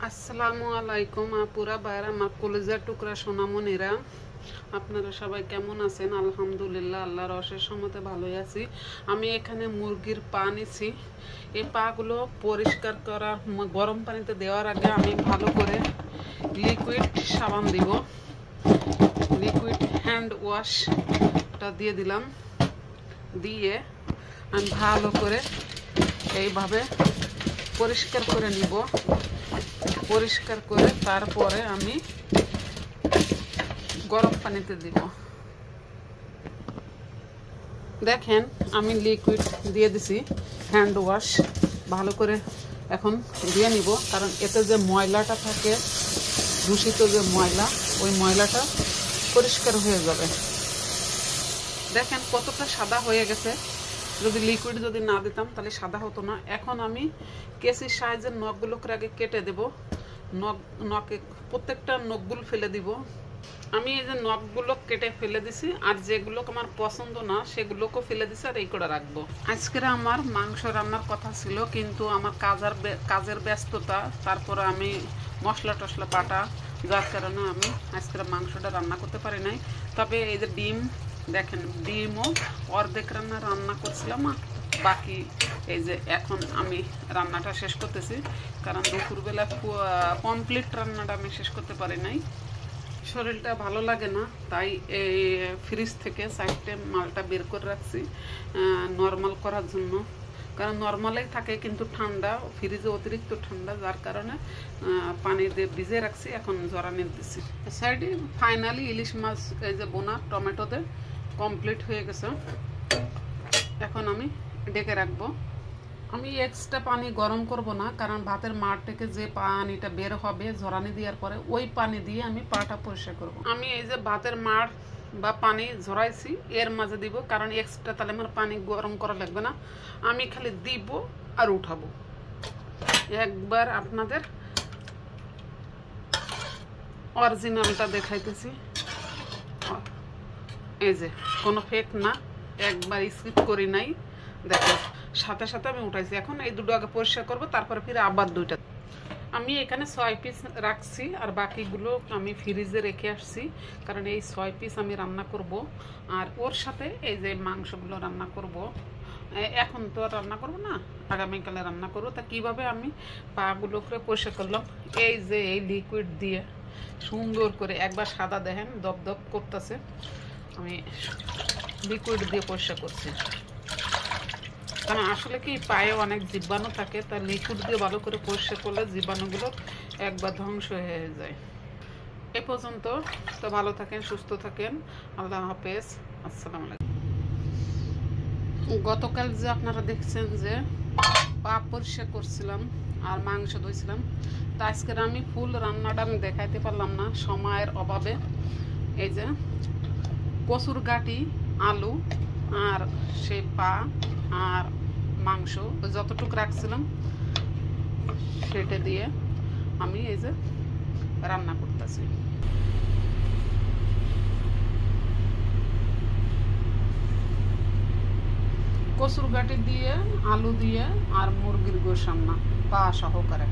আসসালামু আলাইকুম আপুরা ভাইরা, আমার কলেজের টুকরা সোনামণিরা, আপনারা সবাই কেমন আছেন? আলহামদুলিল্লাহ, আল্লাহর অশেষ রহমতে ভালোই আছি। আমি এখানে মুরগির পা নিছি। এই পাগুলো পরিষ্কার করা গরম পানিতে দেওয়ার আগে আমি ভালো করে লিকুইড সাবান দিব, লিকুইড হ্যান্ড ওয়াশটা দিয়ে দিলাম। দিয়ে আমি ভালো করে এইভাবে পরিষ্কার করে নিব। পরিষ্কার করে তারপরে আমি গরম পানিতে দিব। দেখেন আমি লিকুইড দিয়ে দিছি, হ্যান্ড ওয়াশ ভালো করে এখন দিয়ে নিব, কারণ এতে যে ময়লাটা থাকে, দূষিত যে ময়লা, ওই ময়লাটা পরিষ্কার হয়ে যাবে। দেখেন কতটা সাদা হয়ে গেছে। যদি লিকুইড যদি না দিতাম তাহলে সাদা হতো না। এখন আমি কেসির সাইজের নখগুলোকে আগে কেটে দেব। নখে প্রত্যেকটা নখগুলো ফেলে দিব। আমি এই যে নখগুলো কেটে ফেলে দিছি, আর যেগুলো আমার পছন্দ না সেগুলোকেও ফেলে দিছি, আর এই করে রাখবো। আজকের আমার মাংস রান্নার কথা ছিল, কিন্তু আমার কাজের ব্যস্ততা, তারপরে আমি মশলা টশলা বাটা, যার কারণে আমি আজকের মাংসটা রান্না করতে পারি নাই। তবে এই যে ডিম, দেখেন ডিমও অর্ধেক রান্না করছিলাম, বাকি এই যে এখন আমি রান্নাটা শেষ করতেছি, কারণ দুপুরবেলা কমপ্লিট রান্নাটা আমি শেষ করতে পারি নাই। শরীরটা ভালো লাগে না, তাই এই ফ্রিজ থেকে সাইডে মালটা বের করে রাখছি নর্মাল করার জন্য। কারণ নর্মালেই থাকে, কিন্তু ঠান্ডা, ফ্রিজে অতিরিক্ত ঠান্ডা, যার কারণে পানি দিয়ে ভিজে রাখছি। এখন জড়ানি দিচ্ছি। সাইডে ফাইনালি ইলিশ মাছ এই যে বোনা টমেটোতে কমপ্লিট হয়ে গেছে। এখন আমি ডেকে রাখবো। আমি এক্সট্রা পানি গরম করব না, কারণ ভাতের মাড় থেকে যে পানিটা বের হবে ঝরানি দেওয়ার পরে, ওই পানি দিয়ে আমি পাটা পরিষ্কার করব। আমি এই যে ভাতের মাড় বা পানি ঝরাইছি এর মাঝে দিব, কারণ এক্সট্রা তাহলে আমার পানি গরম করা লাগবে না। আমি খালি দিব আর উঠাবো। একবার আপনাদের অরিজিনালটা দেখাইতেছি। এই যে কোনো ফেক না, একবার স্কিপ করি নাই। দেখো সাথে সাথে আমি উঠাইছি। এখন এই দুটো আগে পরিষ্কার করবো, তারপরে ফিরে আবার দুইটা। আমি এখানে 6 পিস রাখছি, আর বাকিগুলো আমি ফ্রিজে রেখে আসছি, কারণ এই 6 পিস আমি রান্না করব, আর ওর সাথে এই যে মাংসগুলো রান্না করব। এখন তো আর রান্না করবো না, আগামীকালে রান্না করবো। তা কীভাবে আমি পাগুলো করে পরিষ্কার করলাম, এই যে এই লিকুইড দিয়ে সুন্দর করে, একবার সাদা দেখেন দপদপ করতেছে, আমি লিকুইড দিয়ে পরিষ্কার করছি। কারণ আসলে কি পায়ে অনেক জীবাণু থাকে, তাই লিকুইড দিয়ে ভালো করে পরিষ্কার করলে জীবাণুগুলো একবার ধ্বংস হয়ে যায়। এ পর্যন্ত তো ভালো থাকেন, সুস্থ থাকেন, আল্লাহ হাফেজ, আসসালামু আলাইকুম। গতকাল যে আপনারা দেখছেন যে পা পরিষ্কার করছিলাম আর মাংস ধুইছিলাম, তা আজকের আমি ফুল রান্নাটা আমি দেখাইতে পারলাম না সময়ের অভাবে। এই যে কচুর গাঁটি, আলু আর সেই পা আর মাংস যতটুকু রাখছিলাম সেটা দিয়ে আমি এই যে রান্না করতেছি। কচুর গাঁটি দিয়ে, আলু দিয়ে, আর মুরগির গোশ রান্না পা সহকারে।